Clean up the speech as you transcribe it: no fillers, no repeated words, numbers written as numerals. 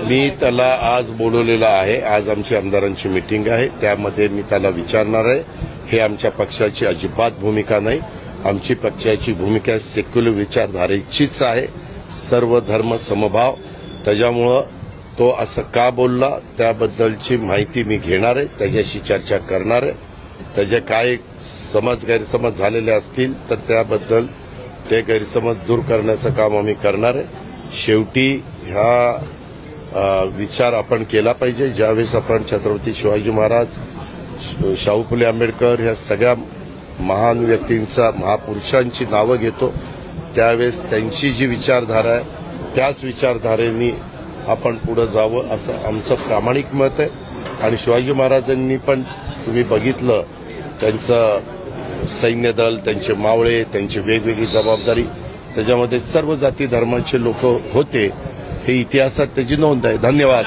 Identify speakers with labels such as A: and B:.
A: मी त्याला आज बोलवलेलं आहे। आज आमची आमदारांची मीटिंग आहे, त्यामध्ये मी त्याला विचारणार आहे। हे आमच्या पक्षाची अजिबात भूमिका नाही। आमची पक्षाची भूमिका सेक्युलर विचारधारेचीच आहे, सर्व धर्म समभाव। त्याच्यामुळे तो असं का बोलला त्याबद्दलची माहिती मी घेणार आहे, त्याच्याशी चर्चा करणार आहे। त्याचे काय गैरसमज झालेले असतील तर त्याबद्दल ते गैरसमज दूर करण्याचं काम आम्ही करणार आहे। शेवटी हा विचार आपण केला पाहिजे। ज्यावेळेस आपण छत्रपती शिवाजी महाराज, शाहू फुले आंबेडकर ह्या सगळ्या महान व्यक्तींचा, महापुरुषांची नावं घेतो, त्यावेळेस त्यांची जी विचारधारा आहे त्याच विचारधारेने आपण पुढे जावं असं आमचं प्रामाणिक मत आहे। आणि शिवाजी महाराजांनी पण तुम्ही बघितलं, त्यांचं सैन्य दल, त्यांचे मावळे, त्यांची वेगवेगळी जबाबदारी, त्याच्यामध्ये सर्व जाती धर्माचे लोक होते, हे इतिहासात त्याची नोंद आहे। धन्यवाद।